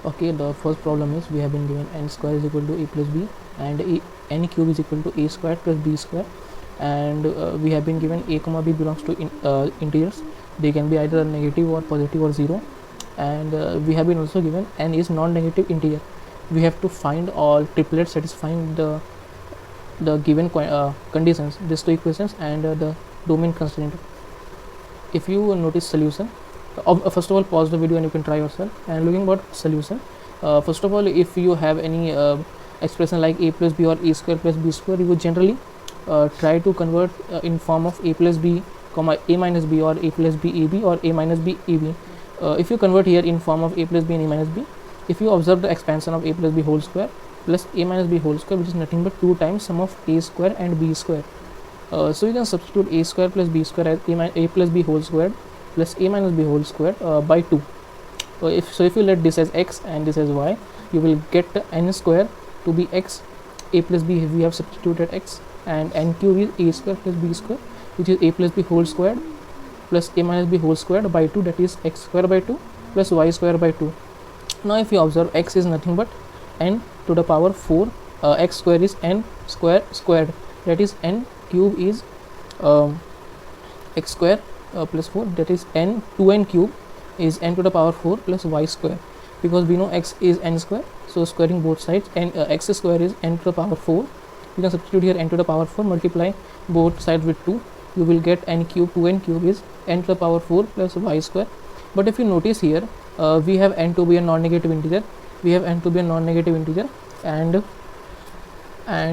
Okay, the first problem is we have been given n square is equal to a plus b and n cube is equal to a square plus b square, and we have been given a comma b belongs to integers. They can be either negative or positive or 0, and we have been also given n is non-negative integer. We have to find all triplets satisfying the given conditions, these two equations, and the domain constraint. If you notice solution, first of all pause the video and you can try yourself. And looking about solution, first of all, if you have any expression like a plus b or a square plus b square, you would generally try to convert in form of a plus b comma a minus b, or a plus b ab, or a minus b ab. If you convert here in form of a plus b and a minus b, if you observe the expansion of a plus b whole square plus a minus b whole square, which is nothing but 2 times sum of a square and b square. So you can substitute a square plus b square as a plus b whole squared plus a minus b whole squared by 2. If you let this as x and this as y, you will get n square to be x. A plus b, we have substituted x, and n cube is a square plus b square, which is a plus b whole squared plus a minus b whole squared by 2, that is x square by 2 plus y square by 2. Now if you observe, x is nothing but n to the power 4, x square is n square squared, that is n cube is x square plus 4, that is n 2n cube is n to the power 4 plus y square. Because we know x is n square, so squaring both sides, and x square is n to the power 4. You can substitute here n to the power 4, multiply both sides with 2, you will get n cube. 2n cube is n to the power 4 plus y square. But if you notice here, we have n to be a non-negative integer, and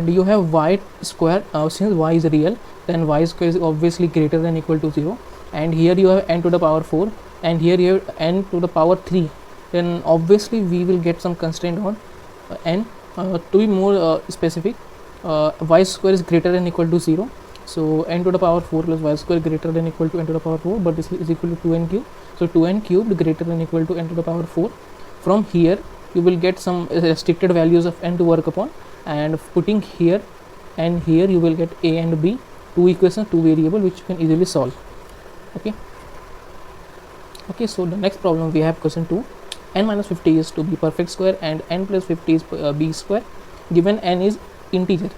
you have y square. Since y is real, then y square is obviously greater than equal to 0, and here you have n to the power 4, and here you have n to the power 3, then obviously we will get some constraint on n. To be more specific, y square is greater than equal to 0, so n to the power 4 plus y square greater than equal to n to the power 4, but this is equal to 2n cube, so 2n cubed greater than equal to n to the power 4. From here you will get some restricted values of n to work upon, and putting here and here you will get a and b, two equations, two variable, which you can easily solve. Okay, so the next problem we have question 2. N minus 50 is to be perfect square and n plus 50 is b square, given n is integer.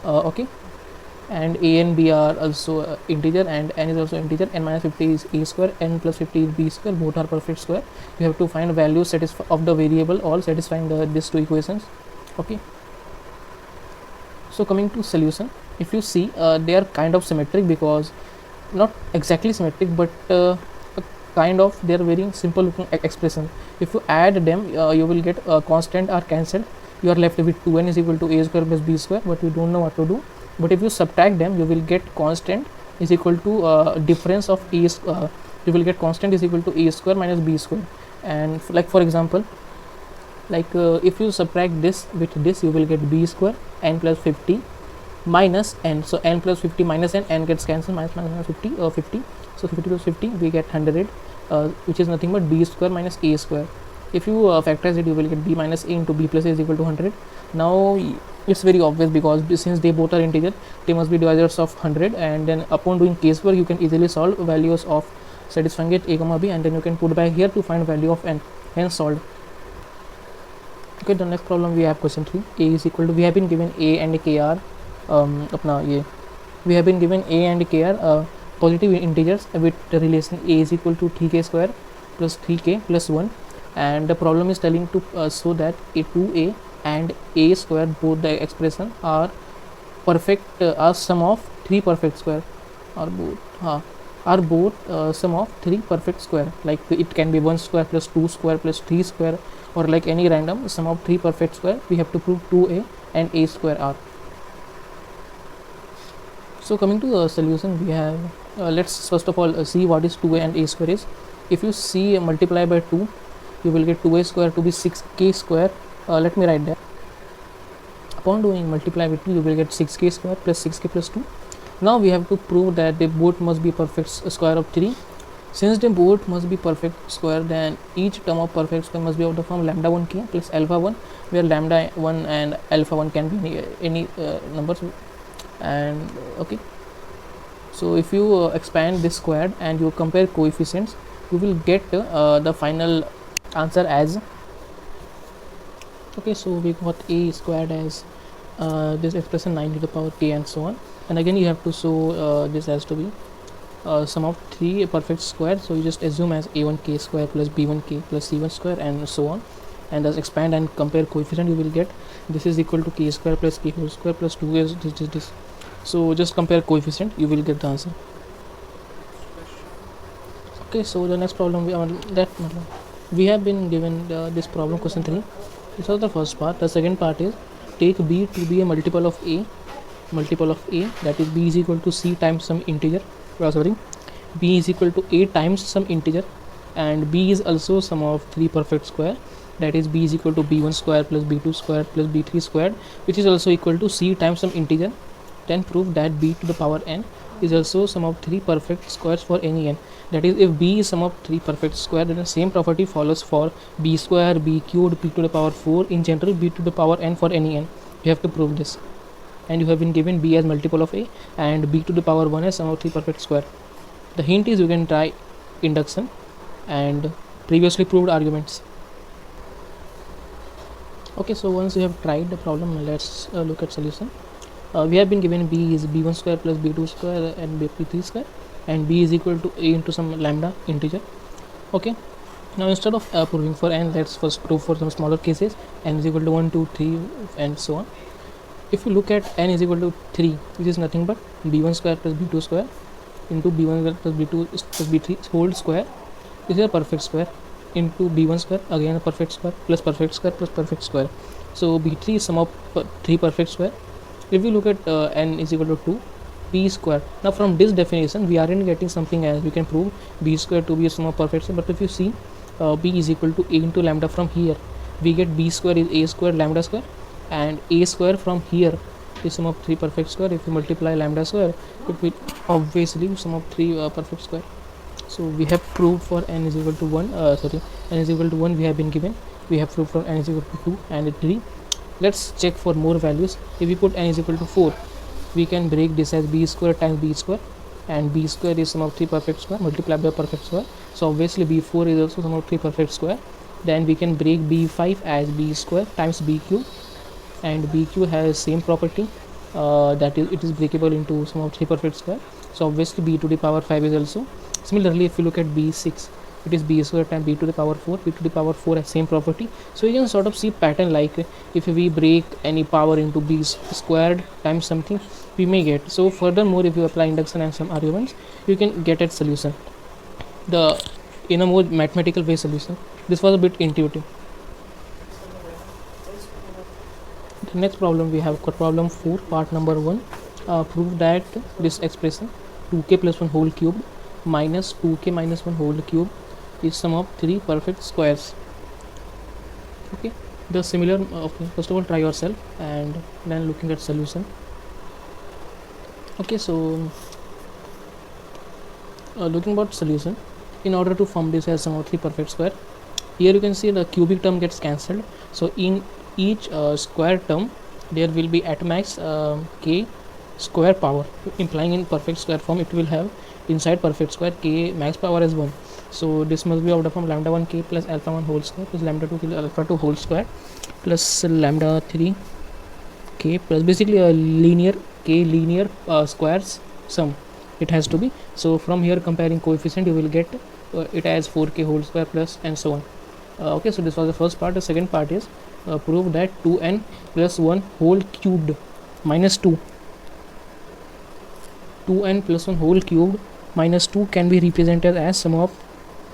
Okay, and a and b are also integer, and n is also integer. N minus 50 is a square, n plus 50 is b square, both are perfect square. You have to find values of the variable all satisfying these two equations. Okay, so coming to solution, if you see, they are kind of symmetric, because not exactly symmetric, but kind of, they are very simple looking expression. If you add them, you will get constant are cancelled. You are left with 2n is equal to a square plus b square, but you don't know what to do. But if you subtract them, you will get constant is equal to difference of a. You will get constant is equal to a square minus b square. And like for example, like if you subtract this with this, you will get b square n plus 50 minus n. So n plus 50 minus n gets cancelled, minus 50 50. So 50 plus 50 we get 100, which is nothing but b square minus a square. If you factorize it, you will get b minus a into b plus a is equal to 100. Now it's very obvious, because since they both are integer, they must be divisors of 100, and then upon doing casework you can easily solve values of satisfying it a comma b, and then you can put back here to find value of n, hence solved. Okay, the next problem we have question 3. A is equal to, we have been given a and k are we have been given a and k are positive integers with the relation a is equal to 3k square plus 3k plus 1, and the problem is telling to show that a 2a and a square, both the expression are perfect, are sum of 3 perfect square, are both sum of 3 perfect square. Like it can be 1 square plus 2 square plus 3 square, or like any random sum of 3 perfect square. We have to prove 2a and a square are. So coming to the solution, we have let's first of all see what is 2a and a square is. If you see multiply by 2, you will get 2a square to be 6k square. Let me write that. Upon doing multiply with 2, you will get 6k square plus 6k plus 2. Now we have to prove that they both must be perfect square of 3. Since they both must be perfect square, then each term of perfect square must be of the form lambda 1k plus alpha 1, where lambda 1 and alpha 1 can be any numbers. And okay, so if you expand this squared and you compare coefficients, you will get the final answer as Okay, so we got a squared as this expression 9 to the power k and so on, and again you have to show this has to be sum of three perfect square, so you just assume as a1k square plus b1k plus c1 square and so on, and thus expand and compare coefficient. You will get this is equal to k square plus k whole square plus 2 is this. So just compare coefficient, you will get the answer. Okay, so the next problem we have been given this problem question 3. This was the first part. The second part is take b to be a multiple of a, that is b is equal to c times some integer, b is equal to a times some integer, and b is also sum of three perfect square, that is b is equal to b1 square plus b2 square plus b3 squared, which is also equal to c times some integer. Then prove that b to the power n is also sum of three perfect squares for any n. That is, if b is sum of three perfect square, then the same property follows for b square, b cubed, b to the power 4, in general b to the power n for any n. You have to prove this, and you have been given b as multiple of a and b to the power 1 as sum of three perfect square. The hint is you can try induction and previously proved arguments. Okay, so once you have tried the problem, let's look at solution. We have been given b is b1 square plus b2 square and b3 square, and b is equal to a into some lambda integer. Okay, now instead of proving for n, let's first prove for some smaller cases. N is equal to 1, 2, 3 and so on. If you look at n is equal to 3, which is nothing but b1 square plus b2 square into b1 square plus b2 plus b3 whole square, this is a perfect square, into b1 square, again a perfect square, plus perfect square plus perfect square. So b3 is sum of three perfect square. If we look at n is equal to 2, p square. Now from this definition we aren't getting something else. We can prove b square to be a sum of perfect square, but if you see b is equal to a into lambda, from here we get b square is a square lambda square, and a square from here is sum of three perfect square. If you multiply lambda square, it will obviously sum of three perfect square. So we have proved for n is equal to 1, n is equal to 1 we have been given. We have proved for n is equal to 2 and 3. Let's check for more values. If we put n is equal to 4, we can break this as b square times b square, and b square is sum of three perfect square multiplied by perfect square, so obviously b4 is also sum of three perfect square. Then we can break b5 as b square times b cube, and b cube has same property, that is it is breakable into sum of three perfect square, so obviously b to the power 5 is also. Similarly, if you look at b6, it is b square times b to the power 4. B to the power 4 has same property, so you can sort of see pattern, like if we break any power into b squared times something, we may get. So furthermore, if you apply induction and some arguments, you can get at solution in a more mathematical way solution. This was a bit intuitive. The next problem we have got problem 4, part number 1. Prove that this expression 2k plus 1 whole cubed minus 2k minus 1 whole cube is sum of three perfect squares. Okay, the similar okay, first of all try yourself and then looking at solution. Okay, so looking about solution, in order to form this as sum of three perfect square, here you can see the cubic term gets cancelled, so in each square term there will be at max k square power, implying in perfect square form it will have inside perfect square k max power as 1. So this must be order from lambda 1 k plus alpha 1 whole square plus lambda 2 k alpha 2 whole square plus lambda 3 k plus basically a linear squares sum it has to be. So from here comparing coefficient, you will get it as 4k whole square plus and so on. Okay, so this was the first part. The second part is prove that 2n plus 1 whole cubed minus 2 2n plus 1 whole cubed minus 2 can be represented as sum of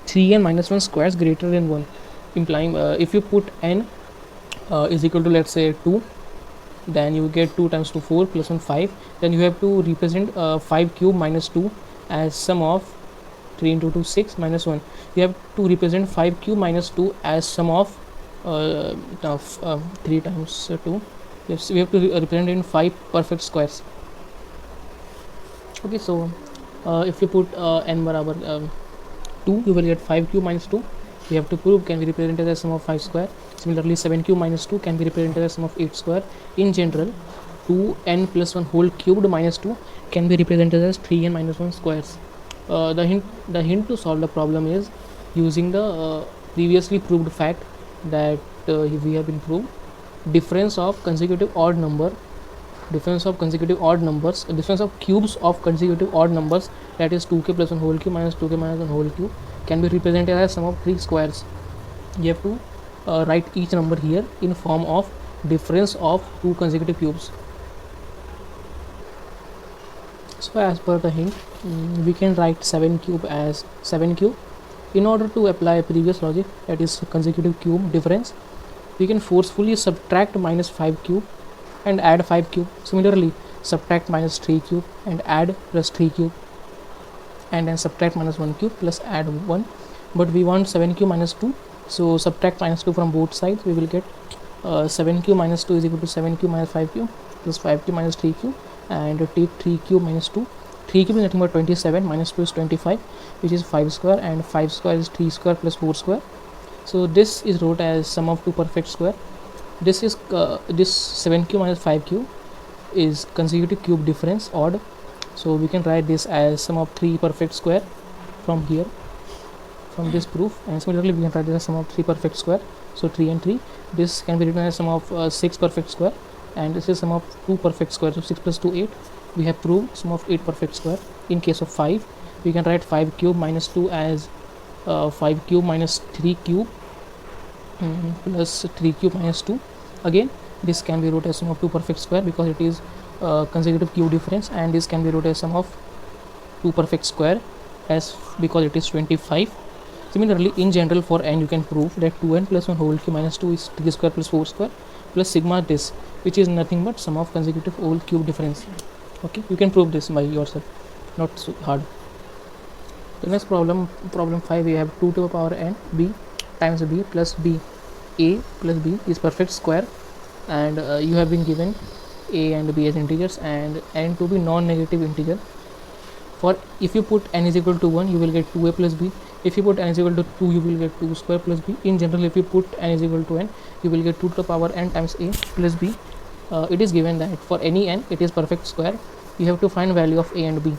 3n minus 1 squares greater than 1, implying if you put n is equal to, let's say, 2, then you get 2 times 2 4 plus 1 5, then you have to represent 5 cube minus 2 as sum of 3 into 2 6 minus 1. You have to represent 5 cube minus 2 as sum of 3 times 2. Yes, we have to represent in 5 perfect squares. Okay, so if you put n barabar 2, you will get 5 cube minus 2. We have to prove can be represented as sum of 5 square. Similarly, 7 cube minus 2 can be represented as sum of 8 square. In general, 2n plus 1 whole cubed minus 2 can be represented as 3n minus 1 squares. The hint to solve the problem is using the previously proved fact that we have been proved. difference of consecutive odd number, difference of consecutive odd numbers, difference of cubes of consecutive odd numbers, that is 2k plus 1 whole cube minus 2k minus 1 whole cube, can be represented as sum of 3 squares. You have to write each number here in form of difference of two consecutive cubes. So as per the hint, we can write 7 cube as 7 cube. In order to apply previous logic, that is consecutive cube difference, we can forcefully subtract minus 5 cube and add 5 cube. Similarly, subtract minus 3 cube and add plus 3 cube, and then subtract minus 1 cube plus add 1. But we want 7 cube minus 2, so subtract minus 2 from both sides. We will get 7 cube minus 2 is equal to 7 cube minus 5 cube plus 5 cube minus 3 cube, and take 3 cube minus 2. 3 cube is nothing but 27, minus 2 is 25, which is 5 square, and 5 square is 3 square plus 4 square. So this is wrote as sum of two perfect square. This is this 7 cube minus 5 cube is consecutive cube difference odd, so we can write this as sum of 3 perfect square from here, from this proof. And similarly we can write this as sum of 3 perfect square, so 3 and 3. This can be written as sum of 6 perfect square, and this is sum of 2 perfect square, so 6 plus 2 8. We have proved sum of 8 perfect square. In case of 5, we can write 5 cube minus 2 as 5 cube minus 3 cube plus 3 cube minus 2. Again, this can be wrote as sum of 2 perfect square because it is consecutive cube difference, and this can be wrote as sum of 2 perfect square as because it is 25. Similarly, in general for n, you can prove that 2n plus 1 whole cube minus 2 is 3 square plus 4 square plus sigma this, which is nothing but sum of consecutive whole cube difference. Okay, you can prove this by yourself, not so hard. The next problem 5, we have 2 to the power n b times b plus b. A plus b is perfect square, and you have been given a and b as integers and n to be non-negative integer. For if you put n is equal to 1, you will get 2a plus b. If you put n is equal to 2, you will get 2 square plus b. In general, if you put n is equal to n, you will get 2 to the power n times a plus b. It is given that for any n, it is perfect square. You have to find value of a and b.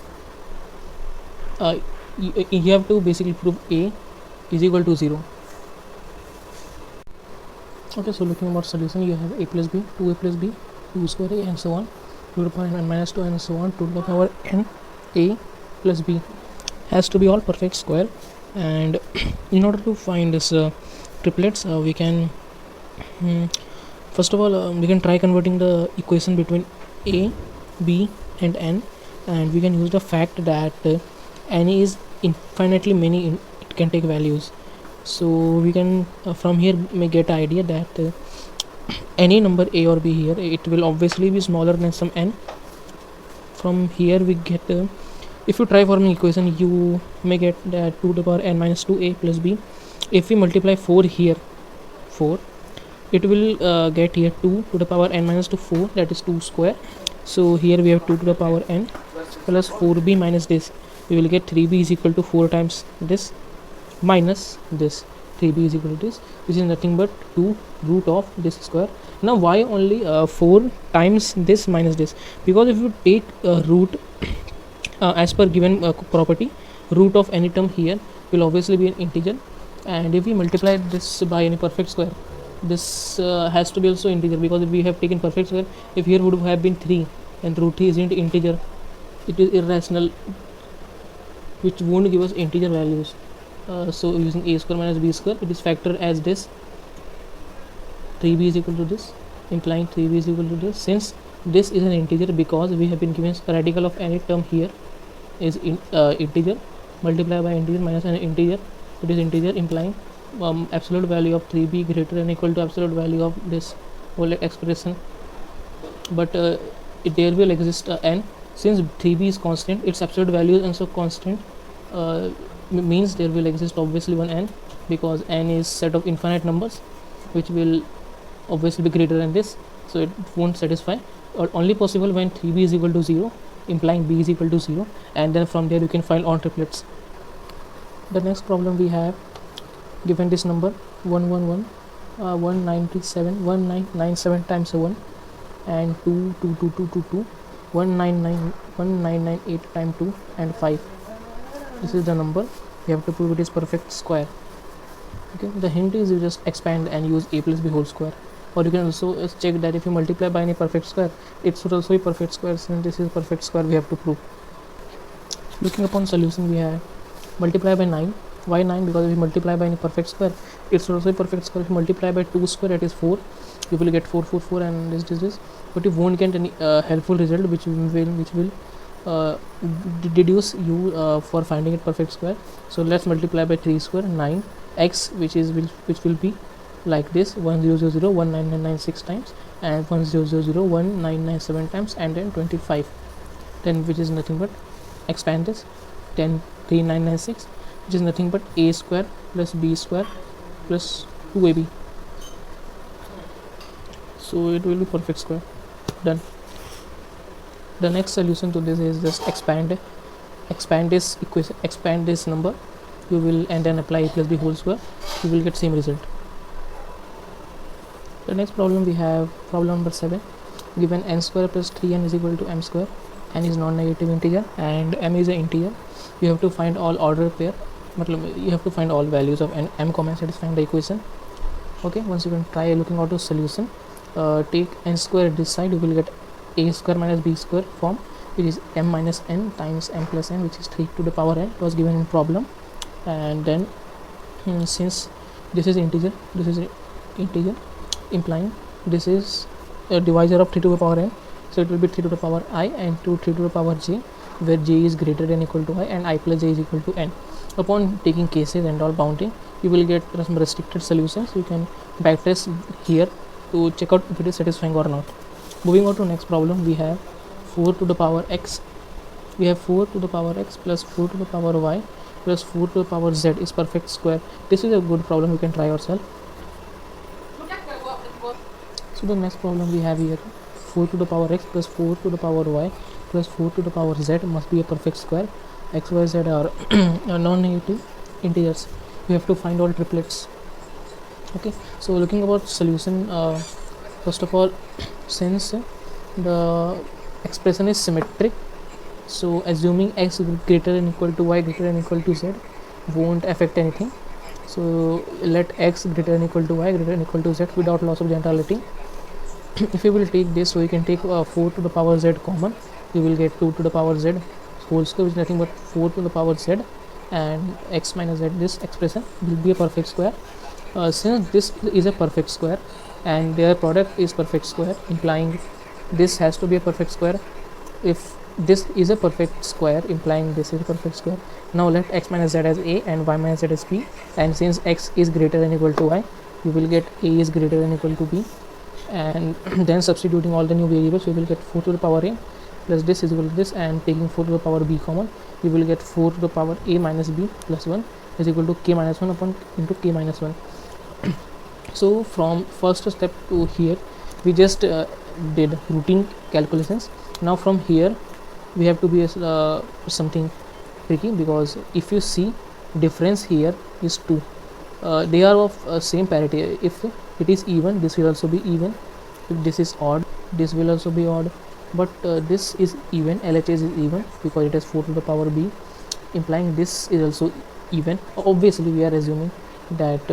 You have to basically prove a is equal to 0. Okay, so looking about solution, you have a plus b, 2a plus b, 2 square a, and so on, 2 to the power n minus 2, and so on, 2 to the power n a plus b has to be all perfect square. And in order to find this triplets, we can first of all we can try converting the equation between a, b and n, and we can use the fact that n is infinitely many, it can take values. So we can from here may get an idea that any number a or b here, it will obviously be smaller than some n. From here we get if you try forming equation, you may get that 2 to the power n minus 2a plus b. If we multiply 4 here, 4, it will get here 2 to the power n minus 2 4, that is 2 square. So here we have 2 to the power n plus 4b minus this. We will get 3b is equal to 4 times this minus this. 3b is equal to this, which is nothing but 2 root of this square. Now why only 4 times this minus this? Because if you take root as per given property, root of any term here will obviously be an integer, and if we multiply this by any perfect square, this has to be also integer, because if we have taken perfect square, if here would have been 3 and root 3 isn't integer, it is irrational, which won't give us integer values. So using a square minus b square, it is factored as this 3b is equal to this, implying 3b is equal to this. Since this is an integer, because we have been given radical of any term here is integer, multiply by integer minus an integer, it is integer, implying absolute value of 3b greater than equal to absolute value of this whole expression. But there will exist n. Since 3b is constant, its absolute value is also constant, means there will exist obviously one n, because n is set of infinite numbers which will obviously be greater than this, so it won't satisfy. Or only possible when 3b is equal to 0, implying b is equal to 0, and then from there you can find all triplets. The next problem we have, given this number 1997 times 1 and 2 1998 times 2 and 5. This is the number. We have to prove it is perfect square. Okay, the hint is you just expand and use a plus b whole square. or you can also check that if you multiply by any perfect square, it should also be perfect square. Since this is perfect square, we have to prove. Looking upon solution, we have multiply by 9. Why 9? Because if you multiply by any perfect square, it should also be perfect square. If you multiply by 2 square, that is 4, you will get 4 4 4 and this, but you won't get any helpful result which will deduce you for finding it perfect square. So let's multiply by 3 square, 9, x which will be like this, 100019996 times, and 1000197 times, and then 25, then which is nothing but expand this 10 3996, which is nothing but a square plus b square plus 2ab. So it will be perfect square. Done. The next solution to this is just expand this equation, expand this number, you will, and then apply a plus b whole square, you will get same result. The next problem we have problem number 7. Given n square plus 3n is equal to m square, n is non-negative integer and m is an integer, you have to find all order pair, you have to find all values of n, m comma satisfying the equation. Okay, once you can try looking out a solution, take n square at this side, you will get a square minus b square form, which is m minus n times m plus n, which is 3 to the power n. It was given in problem. And then since this is integer, implying this is a divisor of 3 to the power n, so it will be 3 to the power I and 3 to the power j, where j is greater than equal to I and I plus j is equal to n. Upon taking cases and all bounding, you will get some restricted solutions. You can backtest here to check out if it is satisfying or not. Moving on to next problem, we have 4 to the power x. We have 4 to the power x plus 4 to the power y plus 4 to the power z is perfect square. This is a good problem, you can try yourself. So the next problem we have here, 4 to the power x plus 4 to the power y plus 4 to the power z must be a perfect square. X, y, z are non-negative integers. We have to find all triplets. Okay, so looking about solution, first of all, since the expression is symmetric, so assuming x greater than equal to y greater than equal to z won't affect anything. So let x greater than equal to y greater than equal to z without loss of generality. If you will take this, so you can take 4 to the power z common, you will get 2 to the power z whole square, which is nothing but 4 to the power z, and x minus z, this expression will be a perfect square. Since this is a perfect square and their product is perfect square, implying this has to be a perfect square. If this is a perfect square, implying this is a perfect square. Now let x minus z as a and y minus z as b, and since x is greater than equal to y, you will get a is greater than equal to b, and then substituting all the new variables, you will get 4 to the power a plus this is equal to this, and taking 4 to the power b common, you will get 4 to the power a minus b plus 1 is equal to k minus 1 upon into k minus 1. So from first step to here, we just did routine calculations. Now from here we have to be something tricky, because if you see, difference here is 2. They are of same parity. If it is even, this will also be even. If this is odd, this will also be odd. But this is even, LHS is even because it has 4 to the power b, implying this is also even. Obviously we are assuming that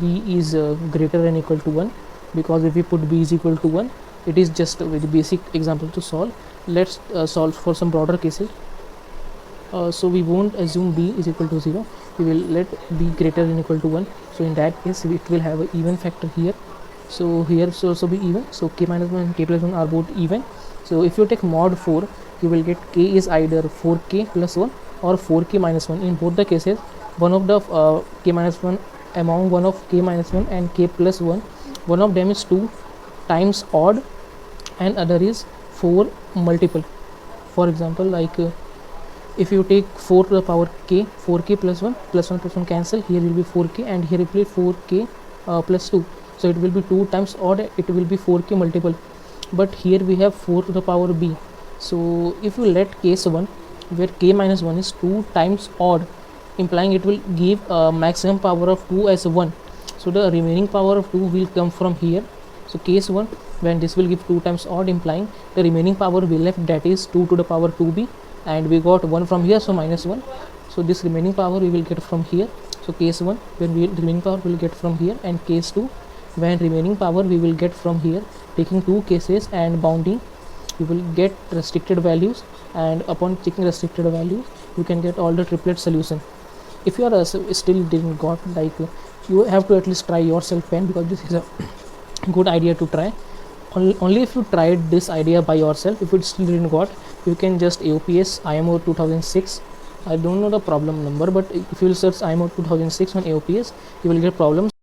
b is greater than equal to 1, because if we put b is equal to 1, it is just a very basic example to solve. Let's solve for some broader cases. So we won't assume b is equal to 0, we will let b greater than equal to 1. So in that case it will have an even factor here, so here should also be even. So k minus 1 and k plus 1 are both even. So if you take mod 4, you will get k is either 4k plus 1 or 4k minus 1. In both the cases, one of the k minus 1, among one of k minus 1 and k plus 1, one of them is 2 times odd and other is 4 multiple. For example, like if you take 4 to the power k, 4k plus 1 plus 1 plus 1 cancel, here will be 4k and here it will be 4k plus 2. So it will be 2 times odd, it will be 4k multiple. But here we have 4 to the power b. So if you let case 1, where k minus 1 is 2 times odd, implying it will give a maximum power of 2 as 1. So the remaining power of 2 will come from here. So case 1, when this will give 2 times odd, implying the remaining power we left, that is 2 to the power 2b, and we got 1 from here, so minus 1. So this remaining power we will get from here. So case 1, when the remaining power will get from here, and case 2, when remaining power we will get from here, taking two cases and bounding, you will get restricted values, and upon checking restricted values you can get all the triplet solution. If you are still didn't got, like you have to at least try yourself pen, because this is a good idea to try. Only if you tried this idea by yourself, if it still didn't got, you can just AOPS IMO 2006. I don't know the problem number, but if you will search IMO 2006 on AOPS, you will get problems.